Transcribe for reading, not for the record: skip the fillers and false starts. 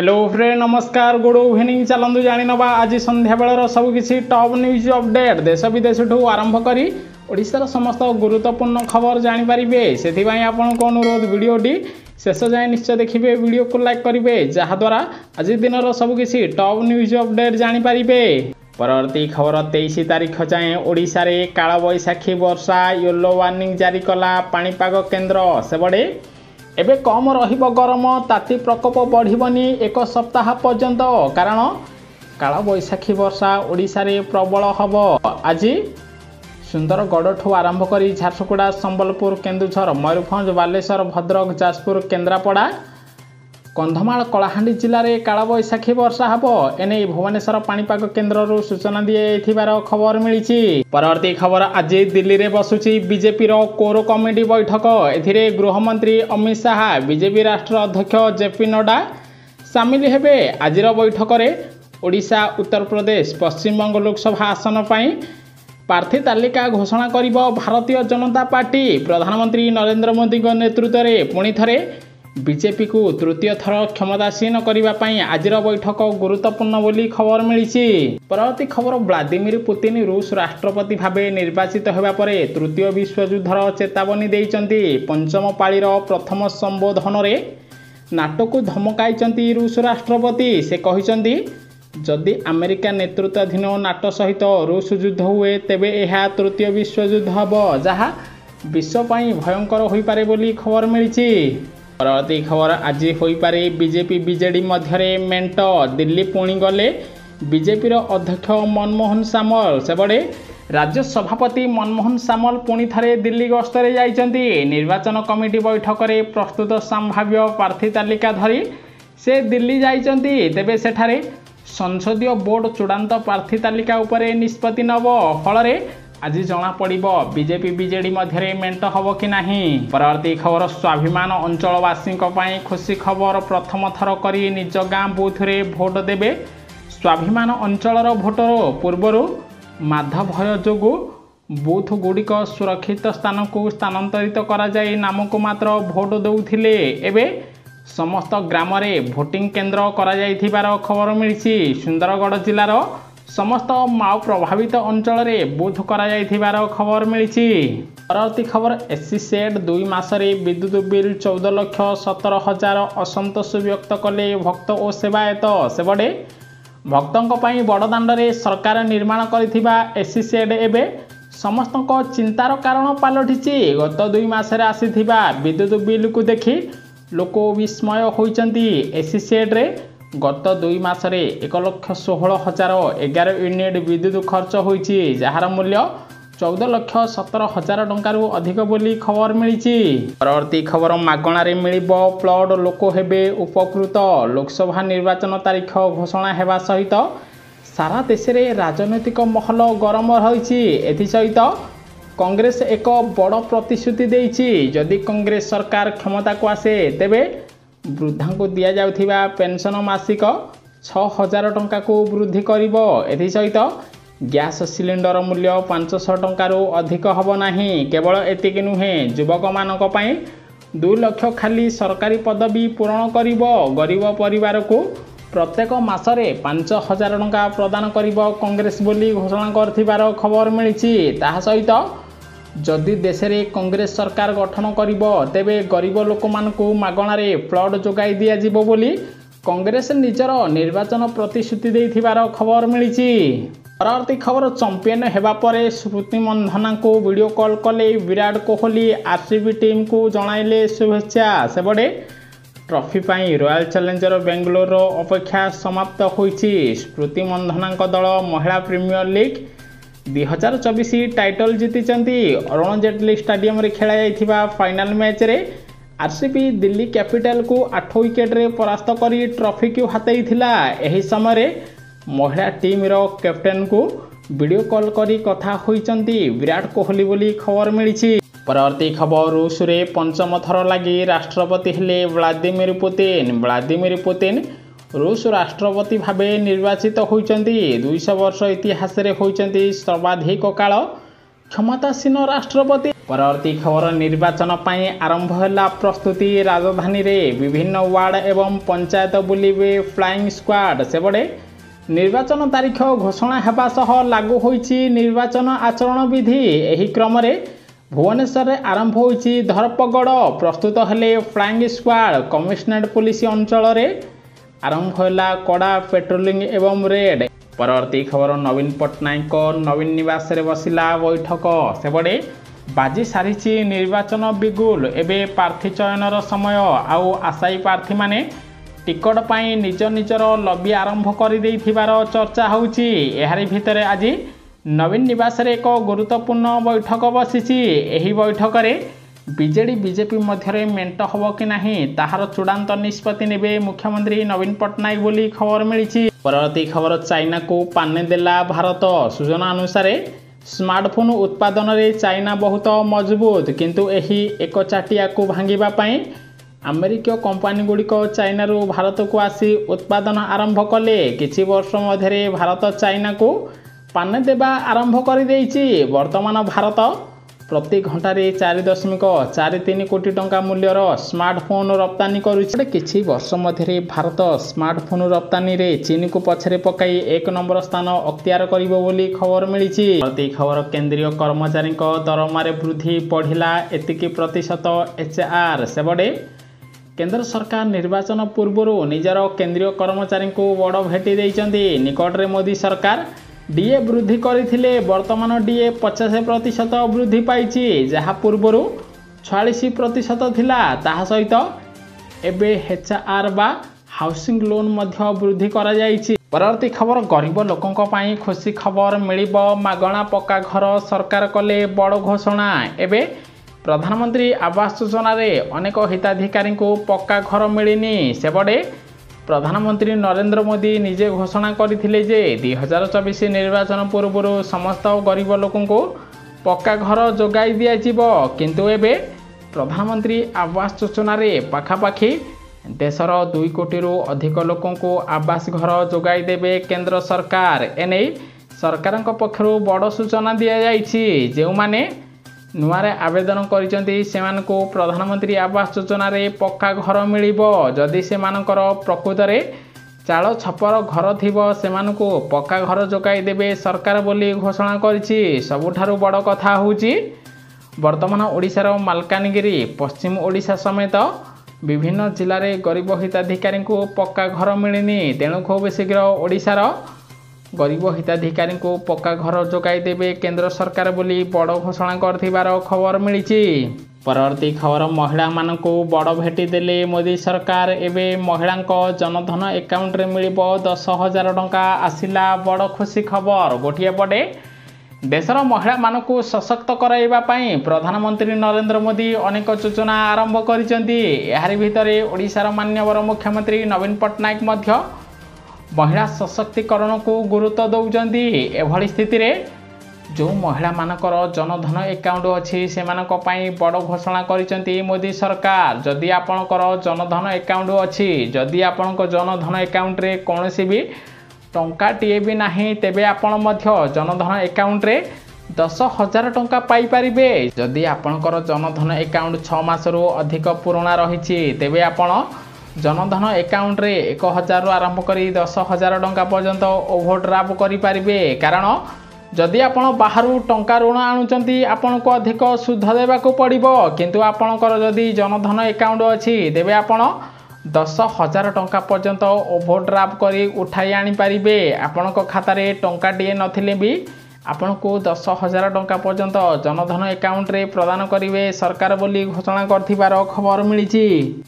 Hello friend नमस्कार good evening चलतु जानी नवा आज संध्या बेलर सबकि टॉप न्यूज अपडेट देश विदेश ठू आरंभ करी ओडिशार समस्त गुरुत्वपूर्ण खबर जानीपारे से आपको अनुरोध वीडियोटी शेष जाए निश्चय देखिए वीडियो को लाइक करेंगे जहाद्वारा आज दिन सबकि टॉप न्यूज अपडेट जानीपारे। परवर्ती खबर 23 तारीख जाए ओडिशा रे कालबैशाखी वर्षा येलो वार्निंग जारी कला पाणीपाग केन्द्र सेबड़े एबे कम रहिबो गरम ताती प्रकोप बढ़िबनी एक सप्ताह पर्यंत कारण कालबैशाखी वर्षा ओडिशा रे प्रबल हब। आज सुंदरगढ़ ठू आरंभ करी झारसुगुड़ा संबलपुर केन्दुझर मयूरभंज बालेश्वर भद्रक जाजपुर केन्द्रापड़ा कंधमाल कलाहांडी जिले में कालबैशाखी वर्षा हब एने भुवनेश्वर पाणीपाग केन्द्र सूचना दिखार खबर मिली। परवर्ती खबर आज दिल्ली में बसुची बीजेपी कोर कमिटी बैठक ए गृहमंत्री अमित शाह बीजेपी राष्ट्र अध्यक्ष जेपी नड्डा सामिल हेबे। आज बैठक में ओडिशा उत्तर प्रदेश पश्चिमबंग लोकसभा आसन पर प्रार्थी तालिका घोषणा करिब भारतीय जनता पार्टी। प्रधानमंत्री नरेंद्र मोदी नेतृत्व में पुणी थे बीजेपी को तृतीय थर क्षमतासीन करने आज बैठक गुरुत्वपूर्ण बोली खबर मिली। परवर्ती खबर व्लादिमीर पुतिन रूस राष्ट्रपति भाव निर्वाचित होगा पर तृतीय विश्वयुद्धर चेतावनी देइचंती। पंचम पाळीर प्रथम संबोधन रे नाटो को धमकाई रूस राष्ट्रपति। से कहिचंती जदि अमेरिका नेतृत्वाधीन नाटो सहित रूस युद्ध हुए तेबे यह तृतीय विश्वयुद्ध हम जहाँ विश्वपाई भयंकर हो पारे बोली खबर मिली। परवर्ती खबर आज होईपारे बीजेपी बीजेडी मध्य मेंट दिल्ली पुणी गले बीजेपी अध्यक्ष मनमोहन सामल सेबड़े राज्य सभापति मनमोहन सामल पुणी थे दिल्ली गस्तरे जाइछंती। निर्वाचन कमिटी बैठक में प्रस्तुत संभाव्य प्रार्थी तालिका धरी से दिल्ली जाइछंती। तेबे सेठारे संसदीय बोर्ड चूड़ांत प्रार्थी तालिका उपरे निष्पत्ति नब फल आज जना पड़िबो बीजेपी बीजेडी मध्य मेंट हब कि नहीं। परवर्ती खबर स्वाभिमान अंचलवासी खुशी खबर प्रथम थर करी निज गाँ बूथ रे भोट देबे स्वाभिमान अंचलर भोटर पूर्वर माध भय जोगु बूथ गुड़िक सुरक्षित स्थान को स्थानांतरित करा जाय नामक मात्र भोट दौथिले एबे समस्त ग्राम रे भोटिंग केन्द्र करा जायथिबार खबर मिली। सुंदरगढ़ जिलार समस्त माओ प्रभावित अंचल में बुथ करा जायथिबार खबर मिली। परवर्ती खबर एससी सेट 2 मासरे विद्युत बिल 14,17,000 असंतोष व्यक्त कले भक्त और सेवायत सेबड़े भक्तों पर बड़दाण्ड में सरकार निर्माण करिथिबा एससी सेट एबे समस्त चिंतार कारण पलटि। गत 2 मासरे आसीथिबा विद्युत बिल को देखि लोक विस्मय होइचंती। एससी सेट रे गत 2 मासरे 1,16,011 यूनिट विद्युत खर्च होइछि जार मूल्य 14,17,000 टंका अधिक बोली खबर मिली। परवर्ती खबर मागणारे मिलिबो प्लॉट लोक हेबे उपकृत लोकसभा निर्वाचन तारीख घोषणा हेबा सहित सारा देश में राजनैतिक महल गरम रही। एसहित कांग्रेस एक बड़ प्रतिश्रुति देइछि जदि कांग्रेस सरकार क्षमता को आसे तेबे वृद्धा को दि जाउथिबा पेंशन मासिक 6,000 टंका को वृद्धि करिबो। एसहित गैस सिलिंडर मूल्य 500 टंकार अधिक हब नाही। केवल एतिक नुहे युवक मानक पई 2 लाख खाली सरकारी पदवी पूरण करिबो। गरीब परिवार को प्रत्येक मासरे 5,000 टंका प्रदान करिबो कांग्रेस बोली घोषणा करथिबार खबर मिली। ताहा सहित जदि देश में कांग्रेस सरकार गठन करिबो तेबे गरीब लोक मानकु मागणारे प्लॉट जोगाई दिया जिवो बोली कांग्रेस निजर निर्वाचन प्रतिश्रुति देथिबार खबर मिली। परवर्ती खबर चैंपियन हेबा परे स्मृति मंधना को वीडियो कॉल कले विराट कोहली आरसीबी टीम को जणाइले शुभेच्छा सेबड़े ट्रॉफी पाई रॉयल चैलेंजर बेंगलोर अपेक्षा समाप्त होइछि। स्मृति मंधना दल महिला प्रीमियर लीग 2024 टाइटल जीतिचंती। अरुण जेटली स्टेडियम रे खेला जाइथिबा फाइनल मैच रे आरसीबी दिल्ली कैपिटल को 8 विकेट रे परास्त करी ट्रॉफी को हाथैथिला। एही समय रे महिला टीम रो कैप्टेन को वीडियो कॉल करी कथा होइचंती विराट कोहली बोली खबर मिली। परवर्ती खबर रूस रे पंचम थर लगी राष्ट्रपति हेले व्लादिमीर पुतिन। व्लादिमीर पुतिन रूस राष्ट्रपति भाव निर्वाचित होइचंती। 200 वर्ष इतिहास रे होइचंती सर्वाधिक काल क्षमतासीन राष्ट्रपति। परवर्ती खबर निर्वाचन पाई आरंभ है प्रस्तुति राजधानी रे विभिन्न वार्ड एवं पंचायत बुलिबे फ्लाइंग स्क्वाड सेबड़े निर्वाचन तारीख घोषणा हेबा सह लागू होईची निर्वाचन आचरण विधि। एही क्रम रे भुवनेश्वर रे आरंभ होईची धरपगड़ प्रस्तुत हेले फ्लाइंग स्क्वाड। कमिशनरेट पुलिस अंचल रे आरंभ होला कड़ा पेट्रोलिंग एवं रेड। परवर्ती खबर नवीन पट्टनायक नवीन निवास रे बसिला बैठक सेबड़े बाजी सारी निर्वाचन बिगुल। एबे प्रार्थी चयनर समय आउ आशायी प्रार्थी माने टिकट पाई निज निजर लबी आरंभ कर देथिबार चर्चा होउची। एहारी भितरे आज नवीन निवास रे एक गुरुत्वपूर्ण बैठक बसिची। एही बैठक रे बीजेडी बीजेपी मध्य मेंट हबो कि नाही ताहार चूड़ांत निष्पत्ति नेबे मुख्यमंत्री नवीन पट्टनायक बोली खबर मिली। परवर्ती खबर चाइना को पाने देला भारत। सूचना अनुसार स्मार्टफोन उत्पादन रे चाइना बहुत मजबूत किंतु एही एक चाटिया को भांगिबा पई अमेरिकीय कंपनी गुड़िक चाइना रू भारत को आसी उत्पादन आरंभ कले। किछि वर्ष मध्य भारत चाइना को पाने देबा आरंभ कर देइछि। वर्तमान भारत प्रति घंटारे 4.43 कोटी टंका मूल्यर स्मार्टफोन रप्तानी करुछि। किछि वर्ष मध्य भारत स्मार्टफोन रप्तानी रे चीन को पछरे पकाई 1 नंबर स्थान अख्तियार करिबो बोली खबर मिलिछि। प्रति खबर केंद्रीय कर्मचारी दरमारे वृद्धि बढ़िला एतिकी प्रतिशत HR सेबडे केंद्र सरकार निर्वाचन पूर्व निजर केंद्रीय कर्मचारी को बड़ भेटी देइचंदी। निकट रे मोदी सरकार डीए वृद्धि करथिले। वर्तमान डीए 50% वृद्धि पाइछि जहाँ पूर्व 46% थिला। ताहा सहित एबे HR बा हाउसिंग लोन मध्य वृद्धि करा जाइछि। परवर्ती खबर गरीब लोकंक पई खुशी खबर मिलिबो मागणा पक्का घर सरकार कले बड़ घोषणा। एबे प्रधानमंत्री आवास योजना रे अनेक हिताधिकारी को पक्का घर मिलिनी। सेबडे प्रधानमंत्री नरेंद्र मोदी निजे घोषणा करथिले जे 2024 निर्वाचन पूर्व समस्त गरीब लोकं को पक्का घर जोगाई दिया जिवो। किंतु एबे प्रधानमंत्री आवास योजना रे पाखापाखी देशर 2 कोटी रु अधिक लोकं को आवास घर जोगाई देबे केंद्र सरकार। एने सरकारक पक्षरु बड़ सूचना दिया जाइछि। जेउ माने नुआरे आवेदन करिसेंती सेमानकु प्रधानमंत्री आवास योजना रे पक्का घर मिलिबो। जदि सेमानकर प्रकृत रे चाल छपर घर थिबो सेमानकु पक्का घर जोगाई देबे सरकार बोली घोषणा करिछि। सबुठारु बड़ कथा होउछि वर्तमान ओडिशार मालकानगिरी पश्चिम ओडिशा समेत विभिन्न जिल्ला रे गरीब हिताधिकारी को पक्का घर मिलिनी। तेणु खूब शीघ्र ओडिशार गरीब हिताधिकारी को पक्का घर जोगाई देबे केंद्र सरकार बोली बड़ घोषणा करथिबार खबर मिलिछि। परवर्ती खबर महिला मानकु बड़ भेटी देले मोदी सरकार। एबे महिलांक जनधन अकाउंट रे मिलिबो 10,000 टंका आसिला बड़ खुशी खबर। गोटिए पटे देशर महिला मानकु सशक्त कराइबा पई प्रधानमंत्री नरेंद्र मोदी अनेक योजना आरंभ करिसेंती। एहारी भितरे ओडिशार माननीय मुख्यमंत्री नवीन पट्टनायक मध्य महिला सशक्तिकरण को गुरुत्व दौरान। एभली स्थिति रे जो महिला मानकर जनधन अकाउंट अच्छी से बड़ घोषणा करिसेंती मोदी सरकार। जदि आपणकर जनधन अकाउंट अच्छी जदि आपणक जनधन अकाउंट रे कौनसी भी टंकाटीए भी नाही तेबे आपण मध्य जनधन अकाउंट रे 10,000 टंका पाई परिबे। जदि आपणकर जनधन अकाउंट 6 मासरू अधिक पुराना रहिछि तेबे आपण जनधन अकाउंट रे 1,000 रु आरंभ करी 10,000 टंका पर्यंत ओवरड्राफ्ट करि परिबे। कारण जदि आपण बाहरु टंका ऋण आणुचंती आपण को अधिक सुध देबा को पड़िबो। किंतु आपणकर जदि जनधन अकाउंट अछि तेबे आपण 10,000 टंका पर्यंत ओवरड्राफ्ट करी उठाई आनी परिबे। आपण को खाता रे टंका टिए नथिले भी आपण को 10,000 टंका पर्यंत जनधन अकाउंट रे प्रदान करिवे सरकार बोली घोषणा करथिबार खबर मिलिछि।